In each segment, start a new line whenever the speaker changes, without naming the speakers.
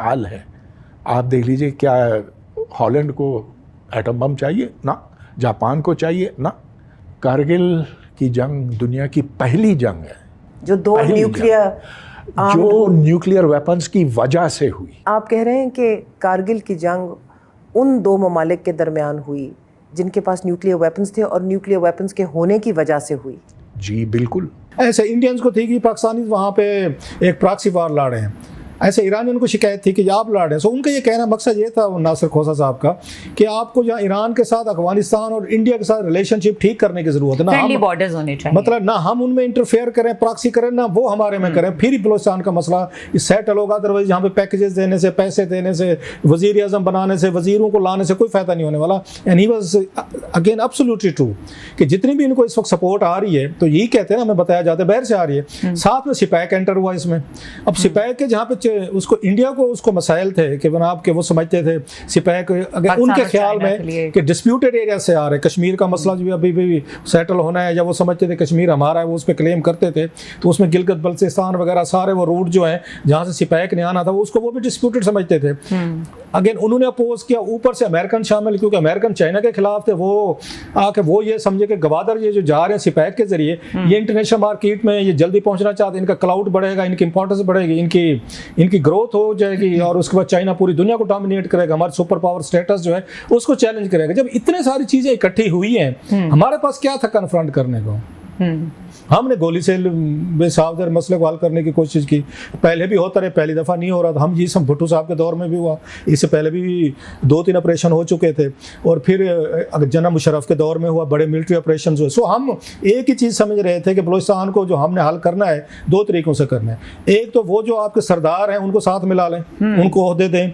हाल है। आप देख लीजिए, क्या हॉलैंड को एटम बम चाहिए? ना। जापान को चाहिए? ना। कारगिल की जंग दुनिया की पहली जंग है
जो दो
न्यूक्लियर वेपन्स की वजह से हुई।
आप कह रहे हैं कि कारगिल की जंग उन दो ममालिक के दरमियान हुई जिनके पास न्यूक्लियर वेपन्स थे और न्यूक्लियर वेपन्स के होने की वजह से हुई।
जी बिल्कुल।
ऐसे इंडियंस को थी कि पाकिस्तानी वहाँ पे एक प्रॉक्सी वार लड़ रहे हैं, ऐसे ईरानियन को शिकायत थी कि आप लड़ रहे हैं। सो उनका ये कहना मकसद ये था नासिर खोसा साहब का कि आपको जहाँ ईरान के साथ अफगानिस्तान और इंडिया के साथ रिलेशनशिप ठीक करने की जरूरत है ना,
फ्रेंडली बॉर्डर्स होने चाहिए,
मतलब ना हम उनमें इंटरफेयर करें, प्रॉक्सी करें, ना वो हमारे में करें, फिर ही बलोचिस्तान का मसला सेटल होगा। अदरवाइज यहाँ पे पैकेजेस देने से, पैसे देने से, वजीर आजम बनाने से, वजीरों को लाने से कोई फायदा नहीं होने वाला। And he was again absolutely true कि जितनी भी इनको इस वक्त सपोर्ट आ रही है तो यही कहते हैं ना, हमें बताया जाता है बाहर से आ रही है। साथ में सिपैक एंटर हुआ इसमें। अब सिपैक के जहाँ पे उसको इंडिया को उसको मसाइल थे कि जनाब के वो समझते थे सिपैक अगर उनके ख्याल में कि डिस्प्यूटेड एरिया से आ रहे, कश्मीर का मसला जो अभी भी सेटल होना है, या वो समझते थे कश्मीर हमारा है, वो उस पर क्लेम करते थे, तो उसमें गिलगित बल्तिस्तान वगैरह सारे वो रूट जो है जहाँ से सिपैक ने आना था वो भी डिस्प्यूटेड समझते थे। अगेन उन्होंने अपोज किया, ऊपर से अमेरिकन शामिल, क्योंकि अमेरिकन चाइना के खिलाफ थे। वो आके वो ये समझे कि गवादर ये जो जा रहे हैं सिपैक के जरिए, ये इंटरनेशनल मार्केट में ये जल्दी पहुंचना चाहते हैं, इनका क्लाउड बढ़ेगा, इनकी इंपॉर्टेंस बढ़ेगी, इनकी ग्रोथ हो जाएगी, और उसके बाद चाइना पूरी दुनिया को डोमिनेट करेगा, हमारे सुपर पावर स्टेटस जो है उसको चैलेंज करेगा। जब इतने सारी चीजें इकट्ठी हुई हैं, हमारे पास क्या था कन्फ्रंट करने को? हमने गोली से बेसावदार मसले को हल करने की कोशिश की। पहले भी होता रहे, पहली दफ़ा नहीं हो रहा था। हम जी भुट्टो साहब के दौर में भी हुआ, इससे पहले भी 2-3 ऑपरेशन हो चुके थे, और फिर जना मुशर्रफ के दौर में हुआ, बड़े मिलिट्री ऑपरेशन हुए। सो हम एक ही चीज़ समझ रहे थे कि बलूचिस्तान को जो हमने हल करना है 2 तरीक़ों से करना है। एक तो वो जो आपके सरदार हैं उनको साथ मिला लें, उनको ओहदे दें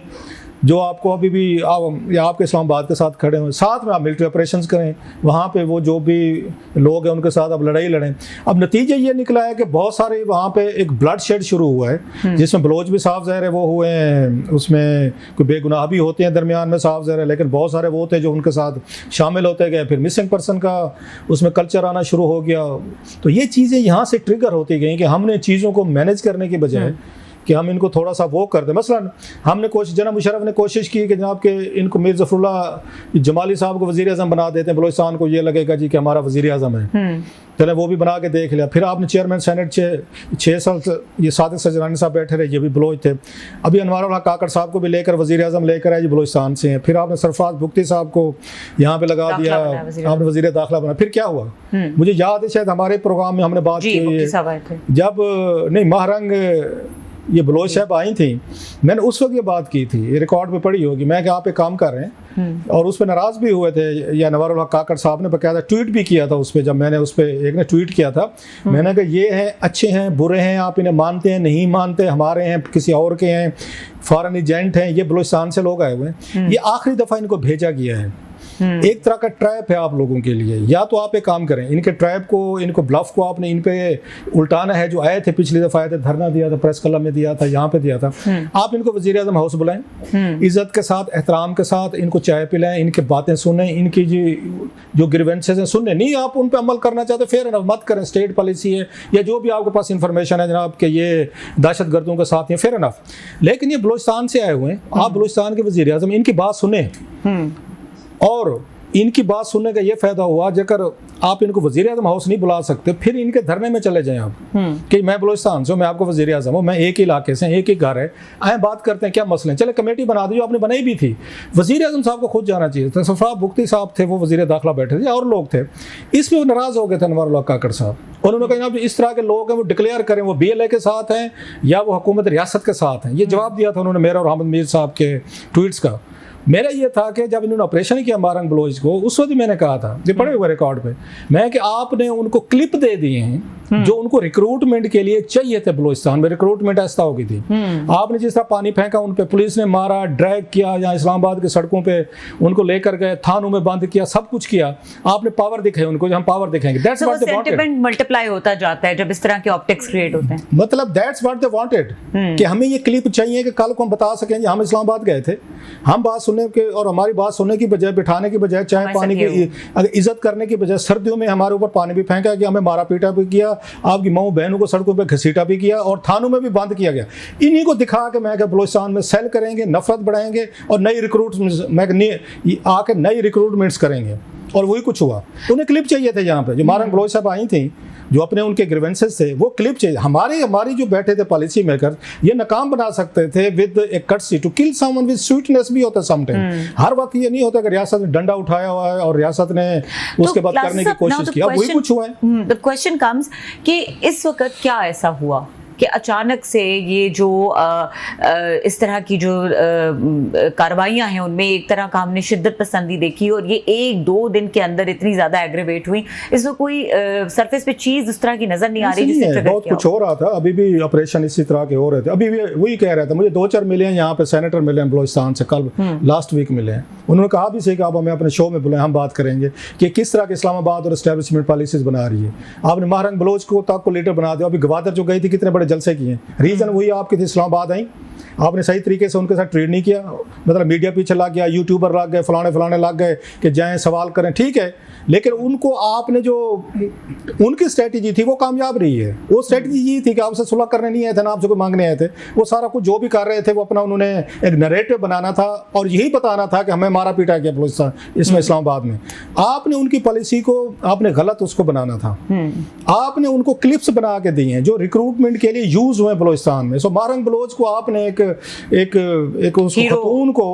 जो आपको अभी भी या आपके इस्लामाबाद के साथ खड़े हुए, साथ में आप मिलिट्री ऑपरेशंस करें, वहाँ पे वो जो भी लोग हैं उनके साथ अब लड़ाई लड़ें। अब नतीजा ये निकला है कि बहुत सारे वहाँ पे एक ब्लड शेड शुरू हुआ है, जिसमें बलोच भी साफ ज़ाहिर है वो हुए हैं, उसमें कोई बेगुनाह भी होते हैं दरमियान में, साफ ज़ाहिर है, लेकिन बहुत सारे वो थे जो उनके साथ शामिल होते गए। फिर मिसिंग पर्सन का उसमें कल्चर आना शुरू हो गया। तो ये चीज़ें यहाँ से ट्रिगर होती गई कि हमने चीज़ों को मैनेज करने की बजाय कि हम इनको थोड़ा सा वो कर दें। मसलन हमने जनाब मुशर्रफ ने कोशिश की कि जनाब के इनको मीर ज़फ़रुल्लाह जमाली साहब को वज़ीर आज़म बना देते हैं, बलूचिस्तान को ये लगेगा जी कि हमारा वज़ीर आज़म है, चले वो भी बना के देख लिया। फिर आपने चेयरमैन सेनेट 6 साल ये सादिक सजरानी साहब बैठे रहे, ये भी बलोच थे। अभी अनवारुल हक काकड़ साहब को भी लेकर वज़ीर आज़म लेकर आए, जी बलूचिस्तान से हैं। फिर आपने सरफराज भुगती साहब को यहाँ पे लगा दिया, आपने वज़ीर दाखिला बना। फिर क्या हुआ मुझे याद है, शायद हमारे प्रोग्राम में हमने बात की, जब नहीं महरंग ये बलोच साहब आई थी, मैंने उस वक्त ये बात की थी, ये रिकॉर्ड पे पड़ी होगी, मैं कि आप एक काम कर रहे हैं, और उस पर नाराज़ भी हुए थे। या नवारुल हक काकड़ साहब ने बकायदा ट्वीट भी किया था उस पर, जब मैंने उस पर एक ने ट्वीट किया था, मैंने कहा ये हैं, अच्छे हैं, बुरे हैं, आप इन्हें मानते हैं नहीं मानते, हमारे हैं, किसी और के हैं, फॉरेन एजेंट हैं, ये बलूचिस्तान से लोग आए हुए हैं, ये आखिरी दफ़ा इनको भेजा गया है। एक तरह का ट्रैप है आप लोगों के लिए। या तो आप एक काम करें, इनके ट्रैप को, इनको ब्लफ को आपने इन पे उल्टाना है। जो आए थे पिछली दफ़ा आए थे, धरना दिया था, प्रेस क्लब में दिया था, यहाँ पे दिया था, आप इनको वज़ीर आज़म हाउस बुलाएं, इज़्ज़त के साथ, एहतराम के साथ, इनको चाय पिलाएं, इनकी बातें सुनें, इनकी जो ग्रीवेंसेस हैं सुनने, नहीं आप उन पर अमल करना चाहते फेयर एनफ मत करें, स्टेट पॉलिसी है या जो भी आपके पास इंफॉर्मेशन है जनाब कि ये दहशत गर्दों के साथ हैं, फेयर एनफ। लेकिन ये बलूचिस्तान से आए हुए हैं, आप बलूचिस्तान के वज़ीर आज़म, इनकी बात सुने, और इनकी बात सुनने का ये फायदा हुआ, जगह आप इनको वज़ीर आज़म हाउस नहीं बुला सकते, फिर इनके धरने में चले जाएं आप कि मैं बलूचिस्तान से हूँ, मैं आपको वज़ीर आज़म हूँ, मैं एक ही इलाके से, एक ही घर है, आए बात करते हैं क्या मसले हैं, चले कमेटी बना दी, जो आपने बनाई भी थी। वज़ीर आज़म साहब को खुद जाना चाहिए था। सरफराज भुगती साहब थे, वो वज़ीर दाखिला बैठे थे, और लोग थे, इसमें वो नाराज़ हो गए थे अनवारुल हक काकड़ साहब। उन्होंने कहा इस तरह के लोग हैं वो डिक्लेयर करें वो BLA के साथ हैं या वो हुकूमत रियासत के साथ हैं। ये जवाब दिया था उन्होंने मेरा और अहमद मीर साहब के ट्वीट्स का। मेरा ये था कि जब इन्होंने ऑपरेशन किया महरंग बलोच को, उस वक्त मैंने कहा था, ये पड़े हुए रिकॉर्ड पे, मैं कि आपने उनको क्लिप दे दिए हैं जो उनको रिक्रूटमेंट के लिए चाहिए थे। बलूचिस्तान में रिक्रूटमेंट ऐसा हो गई थी, आपने जिस तरह पानी फेंका उन पे, पुलिस ने मारा, ड्रैग किया, या इस्लामाबाद के सड़कों पे उनको लेकर गए, थानों में बंद किया, सब कुछ किया, आपने पावर दिखाई उनको, हम पावर दिखाएंगे। That's what they wanted.
Sentiment multiply होता जाता है जब इस तरह के ऑप्टिक्स क्रिएट होते हैं,
मतलब दैट्स व्हाट दे वांटेड कि हमें ये क्लिप चाहिए कि कल को हम बता सकें हम इस्लामाबाद गए थे, हम बात सुनने के और हमारी बात सुनने की बजाय, बिठाने की बजाय, चाय पानी की इज्जत करने की बजाय सर्दियों में हमारे ऊपर पानी भी फेंका गया, हमें मारा पीटा भी किया, आपकी माओ बहनों को सड़कों पर घसीटा भी किया और थानों में भी बंद किया गया। इन्हीं को दिखा के मैं बलूचिस्तान में सेल करेंगे, नफरत बढ़ाएंगे और नई रिक्रूटमेंट्स आके नई रिक्रूटमेंट्स करेंगे। और वही कुछ हुआ। उन्हें क्लिप चाहिए थे, यहाँ पे जो मारंग बलोच साहब आई थी, जो अपने उनके ग्रीवेंसेस थे, वो क्लिप चाहिए। हमारी जो बैठे थे पॉलिसी मेकर, ये नाकाम बना सकते थे with a courtesy to kill someone with sweetness भी होता समटाइम। हर वक्त ये नहीं होता कि रियासत ने डंडा उठाया हुआ है और रियासत ने उसके बाद करने की कोशिश की। वही कुछ हुआ है।
द क्वेश्चन कम्स कि इस वक्त क्या ऐसा हुआ कि अचानक से ये जो इस तरह की जो कार्रवाइयाँ हैं उनमें एक तरह का हमने शिद्दत पसंदी देखी और ये 1-2 दिन के अंदर इतनी ज़्यादा एग्रीवेट हुई। इसमें कोई सरफेस पे चीज़ उस तरह की नज़र नहीं आ रही जिससे ट्रिगर
बहुत कुछ हो रहा था। अभी भी ऑपरेशन इसी तरह के हो रहे थे। अभी भी वही कह रहा था, मुझे 2-4 मिले हैं यहाँ पे, सेनेटर मिले हैं बलूचिस्तान से, कल लास्ट वीक मिले हैं। उन्होंने कहा भी सही कि आप हमें अपने शो में बुलाएं, हम बात करेंगे कि किस तरह के इस्लामाबाद और एस्टेब्लिशमेंट पॉलिसीज बना रही है। आपने मारंग बलोच को तक को लीडर बना दिया। अभी गवादर जो गई थी, कितने बड़े जलसे किए। रीजन वही आपकी थी, इस्लामाबाद आई, आपने सही तरीके से उनके साथ ट्रेड नहीं किया। मतलब मीडिया पीछे लग गया, यूट्यूबर लग गए, फलाने लग गए कि जाएं सवाल करें, ठीक है, लेकिन उनको आपने जो उनकी स्ट्रेटजी थी वो कामयाब रही है। वो स्ट्रेटजी ये थी कि आपसे सुलह करने नहीं आए थे ना, आपसे कोई मांगने आए थे। वो सारा कुछ जो भी कर रहे थे वो अपना उन्होंने एक नरेटिव बनाना था और यही बताना था कि हमें मारा पीटा किया बलूचिस्तान इसमें इस्लामाबाद में। आपने उनकी पॉलिसी को आपने गलत उसको बनाना था। आपने उनको क्लिप्स बना के दिए हैं जो रिक्रूटमेंट के लिए यूज हुए बलूचिस्तान में। सो मारंग बलोच को आपने एक उस खतून को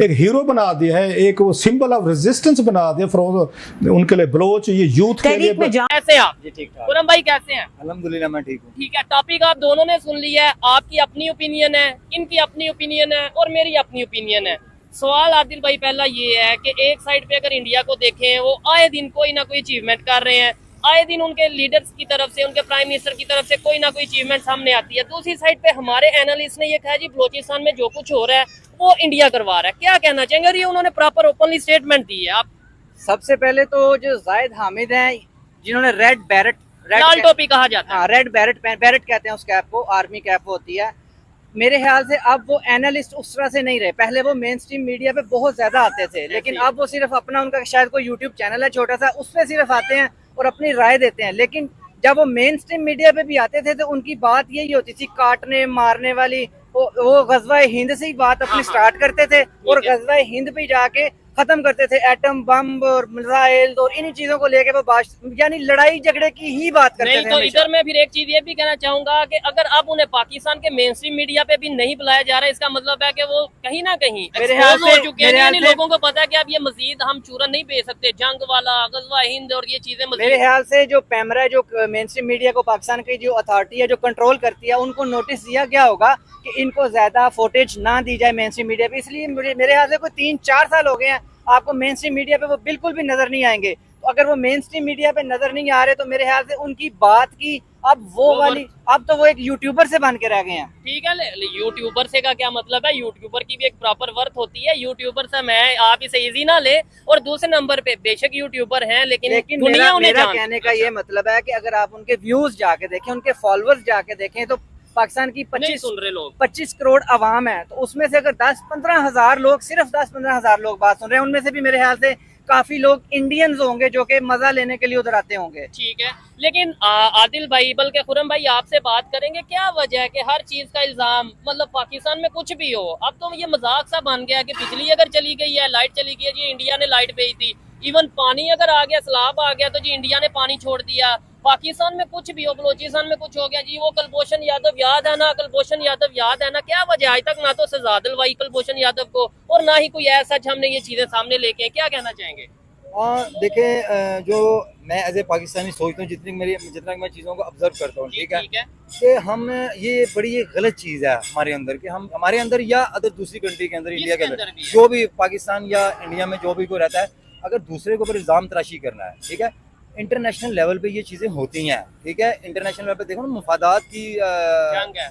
एक हीरो बना दिया है, एक वो सिंबल ऑफ रेजिस्टेंस बना दिया फॉर उनके लिए, बलोच ये यूथ के लिए।
कैसे हैं आप? जी ठीक ठाक। खुरम भाई कैसे हैं?
अल्हम्दुलिल्लाह मैं ठीक हूँ।
ठीक है, टॉपिक आप दोनों ने सुन लिया है। आपकी अपनी ओपिनियन है, इनकी अपनी ओपिनियन है और मेरी अपनी ओपिनियन है। सवाल आदिल भाई पहला ये है कि एक साइड पे अगर इंडिया को देखें, वो आए दिन कोई ना कोई अचीवमेंट कर रहे हैं, आए दिन उनके लीडर्स की तरफ से, उनके प्राइम मिनिस्टर की तरफ से कोई ना कोई अचीवमेंट सामने आती है। दूसरी साइड पे हमारे एनालिस्ट ने ये कहा जी बलोचिस्तान में जो कुछ हो रहा है वो इंडिया करवा रहा है। क्या कहना चाहेंगे? और ये उन्होंने प्रॉपर ओपनली स्टेटमेंट दी है। आप
सबसे पहले तो जो जाहिद हामिद हैं, जिन्होंने रेड बैरेट,
लाल टोपी कहा जाता है,
रेड बैरेट कहते हैं उस कैप को, आर्मी कैप होती है। मेरे ख्याल से अब वो एनालिस्ट उस तरह से नहीं रहे। पहले वो मेन स्ट्रीम मीडिया पे बहुत ज्यादा आते थे, लेकिन अब वो सिर्फ अपना, उनका शायद कोई यूट्यूब चैनल है छोटा सा, उस पर सिर्फ आते हैं और अपनी राय देते हैं। लेकिन जब वो मेन स्ट्रीम मीडिया पे भी आते थे तो उनकी बात यही होती थी, काटने मारने वाली। वो गजवा हिंद से ही बात अपनी स्टार्ट करते थे और गजवा हिंद पे जाके खत्म करते थे। एटम बम और मिसाइल और इन्हीं चीजों को लेके वो यानी लड़ाई झगड़े की ही बात करते थे।
तो इधर मैं फिर एक चीज ये भी कहना चाहूंगा कि अगर अब उन्हें पाकिस्तान के मेन स्ट्रीम मीडिया पे भी नहीं बुलाया जा रहा, इसका मतलब है कि वो कहीं ना कहीं एक्सपोज हो चुके हैं। यानी लोगों को पता है कि अब ये मजीद हम चूरन नहीं भेज सकते, जंग वाला, गजवा हिंद और ये चीजें।
मेरे ख्याल से जो पैमरा, जो मेन स्ट्रीम मीडिया को पाकिस्तान की जो अथॉरिटी है जो कंट्रोल करती है, उनको नोटिस दिया गया होगा कि इनको ज्यादा फुटेज ना दी जाए मेन स्ट्रीम मीडिया पे। इसलिए मेरे ख्याल से कोई 3-4 साल हो गए हैं आपको मेन स्ट्रीम मीडिया पे वो बिल्कुल भी नजर नहीं आएंगे। तो अगर वो मेन स्ट्रीम मीडिया पे नजर नहीं आ रहे तो मेरे ख्याल से उनकी बात की अब वो वाली, अब तो वो एक यूट्यूबर से बन के रह गए हैं।
ठीक है, यूट्यूबर से का क्या मतलब है? यूट्यूबर की भी एक प्रॉपर वर्थ होती है। यूट्यूबर से मैं आप इसे इजी ना ले। और दूसरे नंबर पे बेशक यूट्यूबर हैं, लेकिन दुनिया उन्हें
मेरा कहने का ये मतलब है कि अगर आप उनके व्यूज जाके देखें, उनके फॉलोअर्स जाके देखें, तो पाकिस्तान की 25 करोड़ आवाम है, तो उसमें से अगर 10-15 हज़ार लोग, सिर्फ 10-15 हज़ार लोग बात सुन रहे हैं, उनमें से भी मेरे ख्याल से काफी लोग इंडियंस होंगे जो कि मजा लेने के लिए उधर आते होंगे।
ठीक है, लेकिन आदिल भाई बल्कि खुरम भाई आपसे बात करेंगे, क्या वजह है कि हर चीज का इल्जाम, मतलब पाकिस्तान में कुछ भी हो, अब तो ये मजाक सा बन गया कि बिजली अगर चली गई है, लाइट चली गई है जी, इंडिया ने लाइट भेज दी। इवन पानी अगर आ गया, सैलाब आ गया तो जी इंडिया ने पानी छोड़ दिया। पाकिस्तान में कुछ भी हो, बलोचिस्तान में कुछ हो गया जी, वो कुलभूषण यादव याद है ना, कुलभूषण यादव याद है ना। क्या वजह? आज तक ना तो सजा दिलवाई कुलभूषण यादव को और ना ही कोई ऐसा हमने ये चीजें सामने लेके हैं। क्या कहना चाहेंगे?
देखें, जो मैं एज ए पाकिस्तानी सोचता हूँ, जितना मैं चीज़ों को ऑब्जर्व करता हूँ, ठीक है, कि हम ये बड़ी एक गलत चीज़ है हमारे अंदर, कि हम हमारे अंदर या अदर दूसरी कंट्री के अंदर, इंडिया के अंदर, जो भी पाकिस्तान या इंडिया में जो भी कोई रहता है, अगर दूसरे के ऊपर इल्ज़ाम तराशी करना है, ठीक है, इंटरनेशनल लेवल पे ये चीज़ें होती हैं, ठीक है। इंटरनेशनल लेवल पे देखो ना, मुफादात की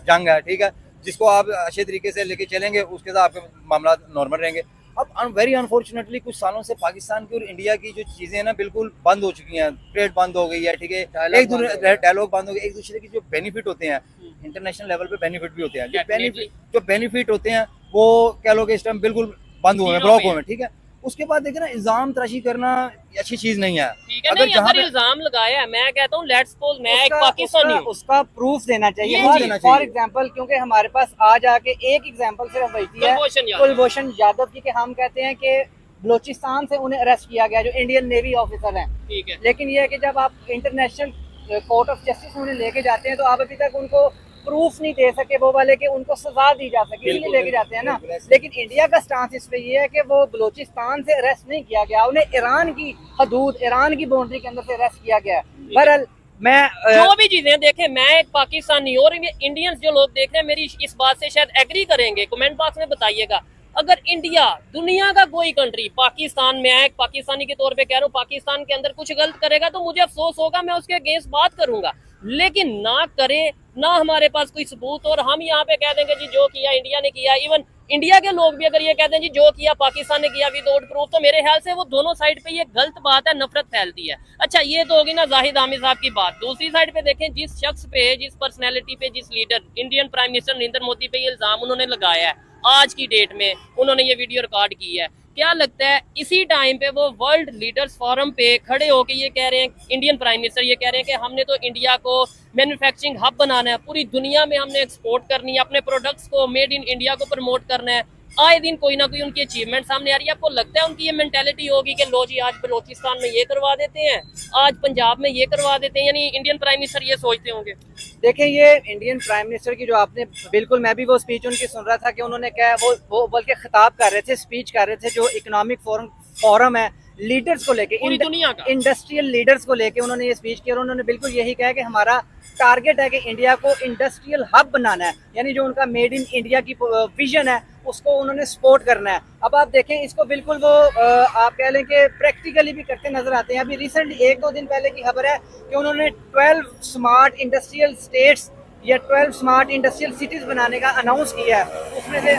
जंग है, ठीक है, जिसको आप अच्छे तरीके से लेके चलेंगे उसके साथ आपके मामला नॉर्मल रहेंगे। अब वेरी अनफॉर्चुनेटली कुछ सालों से पाकिस्तान की और इंडिया की जो चीज़ें हैं ना, बिल्कुल बंद हो चुकी हैं। ट्रेड बंद हो गई है, ठीक है, एक दूसरे डायलॉग बंद हो गया, एक दूसरे की जो बेनिफिट होते हैं इंटरनेशनल लेवल पे बेनिफिट भी होते हैं, जो बेनिफिट होते हैं वो कह लो कि इस टाइम बिल्कुल बंद हुए, ब्लॉक हुए, ठीक है। उसके बाद देखे ना, इल्जाम तराशी करना अच्छी चीज नहीं है।
ठीक है, नहीं अगर इल्जाम लगाया है, मैं कहता हूँ लेट्स सपोज मैं एक पाकिस्तानी हूँ,
उसका प्रूफ देना चाहिए। फॉर एग्जांपल, क्योंकि हमारे पास आज आके एक एग्जांपल सिर्फ बचती है कुलभूषण यादव की, कि हम कहते हैं कि बलोचिस्तान से उन्हें अरेस्ट किया गया जो इंडियन नेवी ऑफिसर हैं,
ठीक है।
लेकिन यह है कि जब आप इंटरनेशनल कोर्ट ऑफ जस्टिस में उन्हें लेके जाते हैं तो आप अभी तक उनको प्रूफ नहीं दे सके वो वाले कि उनको सजा दी जा सके, इसलिए लेके जाते हैं ना। लेकिन इंडिया का स्टांस इस पे ये है कि वो बलोचिस्तान से अरेस्ट नहीं किया गया, उन्हें ईरान की हदूद, ईरान की बाउंड्री के अंदर से अरेस्ट किया गया। बहरहाल मैं
जो भी चीजें देखें, मैं एक पाकिस्तानी और इंडियंस जो लोग देख रहे हैं मेरी इस बात से शायद एग्री करेंगे, कमेंट बॉक्स में बताइएगा। अगर इंडिया, दुनिया का कोई कंट्री, पाकिस्तान में, एक पाकिस्तानी के तौर पे कह रहा हूँ, पाकिस्तान के अंदर कुछ गलत करेगा तो मुझे अफसोस होगा, मैं उसके अगेंस्ट बात करूंगा, लेकिन ना करे, ना हमारे पास कोई सबूत, और हम यहाँ पे कह देंगे जी जो किया इंडिया ने किया। इवन इंडिया के लोग भी अगर ये कहते हैं जी जो किया पाकिस्तान ने किया विदाउट प्रूफ, तो मेरे ख्याल से वो दोनों साइड पे ये गलत बात है, नफरत फैलती है। अच्छा, ये तो होगी ना जाहिद हामिद साहब की बात। दूसरी साइड पे देखें, जिस शख्स पे, जिस पर्सनैलिटी पे, जिस leader, Indian prime minister Narendra Modi पे ये इल्जाम उन्होंने लगाया है, आज की डेट में उन्होंने ये वीडियो रिकॉर्ड की है, क्या लगता है इसी टाइम पे वो वर्ल्ड लीडर्स फोरम पे खड़े होके ये कह रहे हैं, इंडियन प्राइम मिनिस्टर ये कह रहे हैं कि हमने तो इंडिया को मैन्युफैक्चरिंग हब बनाना है, पूरी दुनिया में हमने एक्सपोर्ट करनी है, अपने प्रोडक्ट्स को मेड इन इंडिया को प्रमोट करना है। आए दिन कोई ना कोई उनकी अचीवमेंट सामने आ रही है। आपको लगता है उनकी ये मेंटालिटी होगी कि लो जी आज बलोचिस्तान में ये करवा देते हैं, आज पंजाब में ये करवा देते हैं, यानी इंडियन प्राइम मिनिस्टर ये सोचते होंगे?
देखें, ये इंडियन प्राइम मिनिस्टर की जो आपने, बिल्कुल मैं भी वो स्पीच उनकी सुन रहा था कि उन्होंने क्या वो बल्कि खिताब कर रहे थे, स्पीच कर रहे थे, जो इकोनॉमिक फोरम है लीडर्स को लेके, इंडस्ट्रियल लीडर्स को लेके उन्होंने ये स्पीच किया, और उन्होंने बिल्कुल यही कहा कि हमारा टारगेट है कि इंडिया को इंडस्ट्रियल हब बनाना है, यानी जो उनका मेड इन इंडिया की विजन है उसको उन्होंने सपोर्ट करना है। अब आप देखें इसको, बिल्कुल वो आप कह लें कि प्रैक्टिकली भी करते नजर आते हैं। अभी रिसेंटली 1-2 दिन पहले की खबर है कि उन्होंने 12 स्मार्ट इंडस्ट्रियल स्टेट्स या 12 स्मार्ट इंडस्ट्रियल सिटीज बनाने का अनाउंस किया है। उसमें से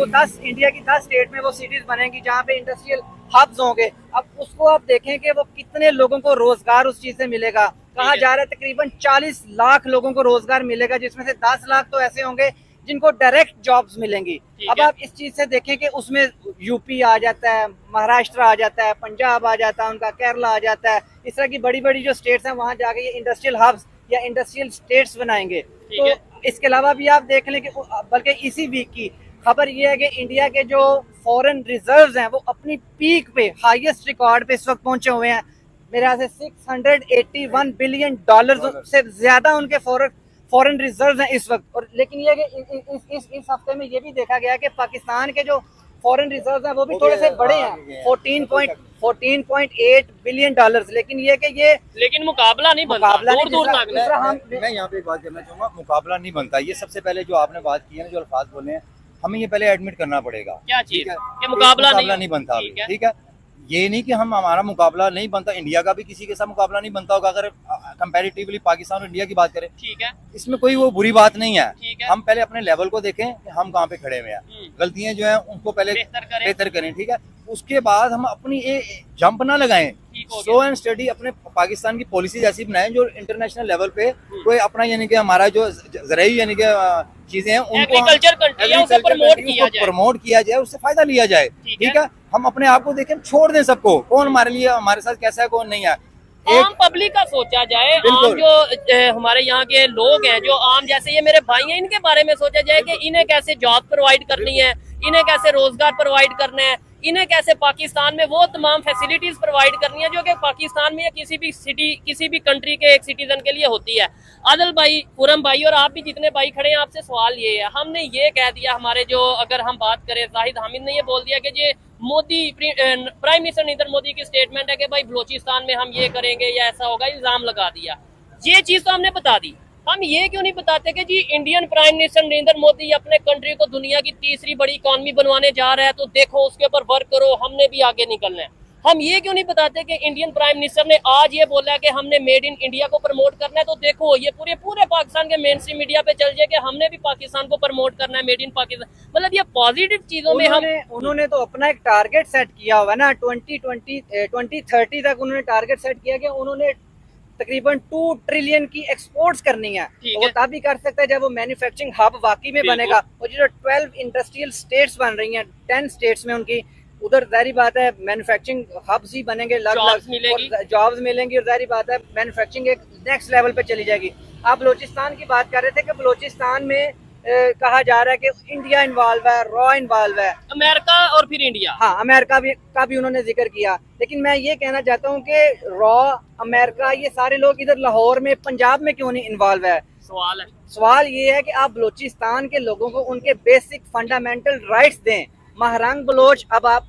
10 इंडिया की 10 स्टेट में वो सिटीज बनेंगी जहाँ पे इंडस्ट्रियल हब्स होंगे। अब उसको आप देखें कि वो कितने लोगों को रोजगार उस चीज से मिलेगा। कहा जा रहा है तकरीबन 40 लाख लोगों को रोजगार मिलेगा, जिसमें से 10 लाख तो ऐसे होंगे जिनको डायरेक्ट जॉब्स मिलेंगी। अब आप इस चीज से देखें कि उसमें यूपी आ जाता है, महाराष्ट्र आ जाता है, पंजाब आ जाता है, उनका केरला आ जाता है, इस तरह की बड़ी बड़ी जो स्टेट्स हैं वहां जाके ये इंडस्ट्रियल हब्स या इंडस्ट्रियल स्टेट्स बनाएंगे। तो इसके अलावा भी आप देख लें कि बल्कि इसी वीक की खबर ये है कि इंडिया के जो फॉरेन रिजर्व्स हैं वो अपनी पीक पे, हाईएस्ट रिकॉर्ड पे इस वक्त पहुंचे हुए हैं। मेरे ख्याल से $681 बिलियन से ज्यादा उनके फॉरेन रिजर्व्स हैं इस वक्त। और लेकिन ये कि इस हफ्ते में ये भी देखा गया कि पाकिस्तान के जो फॉरेन रिजर्व्स हैं वो भी थोड़े से बड़े हैं, 14.8 बिलियन डॉलर्स। लेकिन
मुकाबला नहीं बनता, दूर तक।
मैं यहाँ पे एक बात करना चाहूंगा, मुकाबला नहीं बनता। ये सबसे पहले जो आपने बात की है ना, जो अल्फाज बोले हैं, हमें ये पहले एडमिट करना पड़ेगा।
क्या चीज है? मुकाबला
नहीं बनता, ठीक है। ये नहीं कि हमारा मुकाबला नहीं बनता, इंडिया का भी किसी के साथ मुकाबला नहीं बनता होगा अगर कंपैरेटिवली पाकिस्तान और इंडिया की बात करें,
ठीक है।
इसमें कोई वो बुरी बात नहीं है। हम पहले अपने लेवल को देखें कि हम कहाँ पे खड़े हुए हैं, गलतियां जो हैं उनको पहले बेहतर करें, ठीक है। उसके बाद हम अपनी जंप ना लगाएं, स्लो एंड स्टडी अपने पाकिस्तान की पॉलिसीज ऐसी बनाएं जो इंटरनेशनल लेवल पे कोई अपना, यानी कि हमारा जो ज़राई यानी कि चीजें हैं उनको प्रमोट किया जाए, उससे फायदा लिया जाए, ठीक है। हम अपने आप को देखें, छोड़ दें सबको, कौन हमारे लिए, हमारे साथ कैसा है, कौन नहीं है।
आम पब्लिक का सोचा जाए, आम जो हमारे यहाँ के लोग हैं, जो आम जैसे ये मेरे भाई हैं, इनके बारे में सोचा जाए कि इन्हें कैसे जॉब प्रोवाइड करनी है, इन्हें कैसे रोजगार प्रोवाइड करना है, इन्हें कैसे पाकिस्तान में वो तमाम फैसिलिटीज प्रोवाइड करनी है जो कि पाकिस्तान में या किसी भी सिटी, किसी भी कंट्री के एक सिटीजन के लिए होती है। आदिल भाई, खुरम भाई और आप भी जितने भाई खड़े हैं, आपसे सवाल ये है, हमने ये कह दिया, हमारे जो, अगर हम बात करें, जाहिद हामिद ने ये बोल दिया कि ये मोदी, प्राइम मिनिस्टर नरेंद्र मोदी की स्टेटमेंट है कि भाई बलोचिस्तान में हम ये करेंगे या ऐसा होगा, इल्जाम लगा दिया। ये चीज तो हमने बता दी, हम ये क्यों नहीं बताते कि जी Indian prime minister Narendra Modi अपने कंट्री को दुनिया की तीसरी बड़ी इकॉनमी बनवाने जा रहा है, तो देखो उसके ऊपर वर्क करो, हमने भी आगे निकलना है। हम ये क्यों नहीं बताते कि इंडियन प्राइम मिनिस्टर ने आज ये बोला कि हमने मेड इन इंडिया को प्रमोट करना है, तो देखो ये पूरे पाकिस्तान के मेन स्ट्रीम मीडिया पे चल जाए कि हमने भी पाकिस्तान को प्रमोट करना है, मेड इन पाकिस्तान। मतलब ये पॉजिटिव चीजों में
उन्होंने तो अपना एक टारगेट सेट किया हुआ है ना, 2030 तक उन्होंने टारगेट सेट किया कि उन्होंने तकरीबन 2 ट्रिलियन की एक्सपोर्ट्स करनी है, तो वो तभी कर सकता है जब वो मैन्युफैक्चरिंग हब वाकई में बनेगा। और जो 12 इंडस्ट्रियल स्टेट्स बन रही हैं, 10 स्टेट्स में उनकी, उधर जाहिर बात है मैन्युफैक्चरिंग हब्स ही बनेंगे, जॉब्स मिलेंगी और जाहिर बात है मैन्युफैक्चरिंग एक नेक्स्ट लेवल पे चली जाएगी। आप बलोचिस्तान की बात कर रहे थे कि बलोचिस्तान में कहा जा रहा है कि इंडिया इन्वॉल्व है, रॉ इन्वॉल्व है,
अमेरिका और फिर इंडिया।
हाँ, अमेरिका का भी उन्होंने जिक्र किया, लेकिन मैं ये कहना चाहता हूँ कि रॉ, अमेरिका, ये सारे लोग इधर लाहौर में, पंजाब में क्यों नहीं इन्वॉल्व है? सवाल ये है कि आप बलोचिस्तान के लोगों को उनके बेसिक फंडामेंटल राइट्स दें। महरंग बलोच, अब आप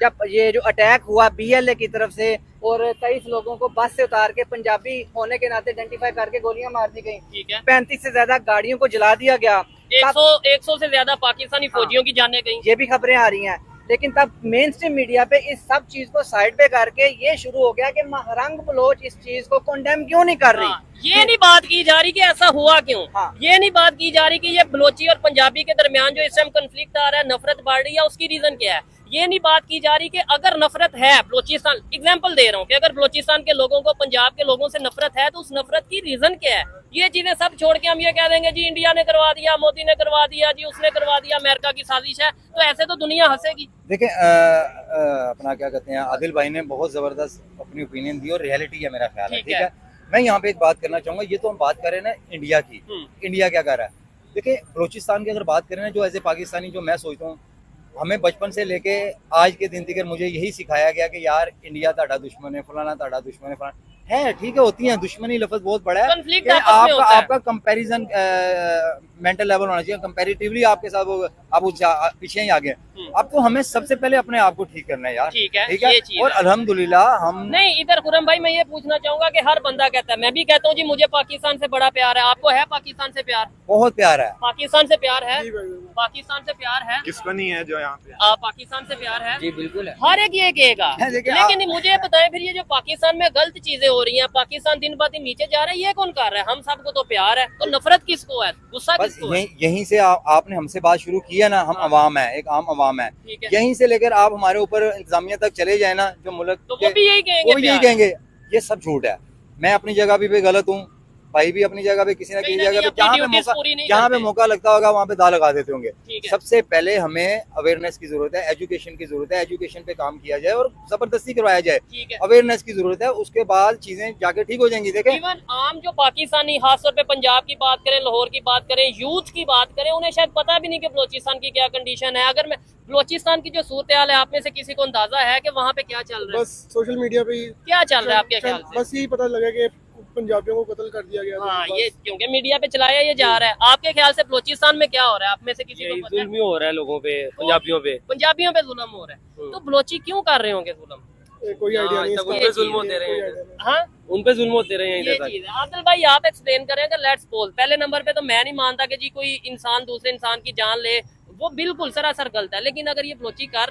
जब ये जो अटैक हुआ BLA की तरफ से और 23 लोगों को बस से उतार के पंजाबी होने के नाते आइडेंटिफाई करके गोलियां मार दी गई, 35 से ज्यादा गाड़ियों को जला दिया गया,
100 से ज्यादा पाकिस्तानी फौजियों की जानें गई,
ये भी खबरें आ रही हैं। लेकिन तब मेन स्ट्रीम मीडिया पे इस सब चीज को साइड पे करके ये शुरू हो गया कि महरंग बलोच इस चीज को कंडेम क्यों नहीं कर रही।
ये नहीं बात की जा रही कि ऐसा हुआ क्यों। ये नहीं बात की जा रही कि ये बलोची और पंजाबी के दरमियान जो इस टाइम कन्फ्लिक्ट आ रहा है, नफरत बढ़ रही है, उसकी रीजन क्या है। ये नहीं बात की जा रही कि अगर नफरत है, बलोचिस्तान एग्जांपल दे रहा हूँ कि अगर बलोचिस्तान के लोगों को पंजाब के लोगों से नफरत है तो उस नफरत की रीजन क्या है। ये चीजें सब छोड़ के हम ये कह देंगे जी इंडिया ने करवा दिया, मोदी ने करवा दिया, जी उसने करवा दिया, अमेरिका की साजिश है, तो ऐसे तो दुनिया हंसेगी।
देखिए अपना क्या कहते हैं, आदिल भाई ने बहुत जबरदस्त अपनी ओपिनियन दी और रियलिटी है मेरा ख्याल है, ठीक है। मैं यहाँ पे एक बात करना चाहूंगा, ये तो हम बात कर रहे हैं ना इंडिया की, इंडिया क्या कर रहा है। देखिए बलोचिस्तान की अगर बात करें ना, जो एज ए पाकिस्तानी जो मैं सोचता हूँ, हमें बचपन से लेके आज के दिन तक मुझे यही सिखाया गया कि यार इंडिया ताड़ा दुश्मन है, फलाना ताड़ा दुश्मन है, फलाना है, ठीक है, होती है दुश्मनी, लफ्ज बहुत बड़ा है,
कॉन्फ्लिक्ट
आपका कंपैरिजन मेंटल लेवल होना चाहिए, कंपैरेटिवली आपके साथ वो आप पीछे ही आगे। अब तो हमें सबसे पहले अपने आप को ठीक करना है यार, ठीक है। और अल्हम्दुलिल्लाह हम
नहीं, इधर खुरम भाई मैं ये पूछना चाहूंगा कि हर बंदा कहता है, मैं भी कहता हूँ जी मुझे पाकिस्तान से बड़ा प्यार है, आपको है पाकिस्तान से प्यार?
बहुत प्यार है,
पाकिस्तान से प्यार है, पाकिस्तान से प्यार है,
किसको नहीं है जो यहाँ पे
पाकिस्तान से प्यार है?
जी बिल्कुल है,
हर एक ये कहेगा। लेकिन मुझे बताएं फिर ये जो पाकिस्तान में गलत चीजें हो रही हैं, पाकिस्तान दिन ब दिन नीचे जा रहा है, ये कौन कर रहा है? हम सबको तो प्यार है, तो नफरत किसको है, गुस्सा किसको है?
यहीं से आपने हमसे बात शुरू की है ना, हम अवाम है, एक आम अवाम है, यहीं से लेकर आप हमारे ऊपर इंतजामिया तक चले जाए ना, जो मुल्क
तो वो भी यही कहेंगे,
ये सब झूठ है। मैं अपनी जगह भी गलत हूँ, भाई भी अपनी जगह पे, किसी न किसी जगह पे जहाँ पे मौका लगता होगा वहाँ पे दाल लगा देते होंगे। सबसे पहले हमें अवेयरनेस की जरूरत है, एजुकेशन की जरूरत है, एजुकेशन पे काम किया जाए और जबरदस्ती करवाया जाए, अवेयरनेस की जरूरत है, उसके बाद चीजें जाके ठीक हो जाएंगी। देखें
इवन आम जो पाकिस्तानी, खासतौर पे पंजाब की बात करें, लाहौर की बात करें, यूथ की बात करें, उन्हें शायद पता भी नहीं कि बलोचिस्तान की क्या कंडीशन है। अगर मैं बलोचिस्तान की जो सूरत हाल है, आप में से किसी को अंदाजा है कि वहाँ पे क्या चल रहा है?
बस सोशल मीडिया पे
क्या चल रहा है आपके ख्याल से?
बस यही पता लगा कि पंजाबियों को कत्ल कर दिया गया।
हाँ, ये क्योंकि मीडिया पे चलाया ये जा रहा है। आपके ख्याल से बलोचिस्तान में क्या हो रहा है? आप में से किसी को पता है?
जुल्म हो रहा है लोगों पे, पंजाबियों पे जुल्म
हो रहा है। तो बलोची क्यों कर रहे होंगे जुल्म?
कोई आइडिया नहीं,
उन पे जुल्म होते रहे हैं।
हाँ,
उन पे जुल्म होते रहे हैं।
ये चीज है। आदिल भाई आप एक्सप्लेन करेंगे। लेट्स सपोज पहले नंबर पे तो मैं नहीं मानता कि जी कोई इंसान दूसरे इंसान की जान ले, वो बिल्कुल सरासर गलत है। लेकिन अगर ये बलोच कर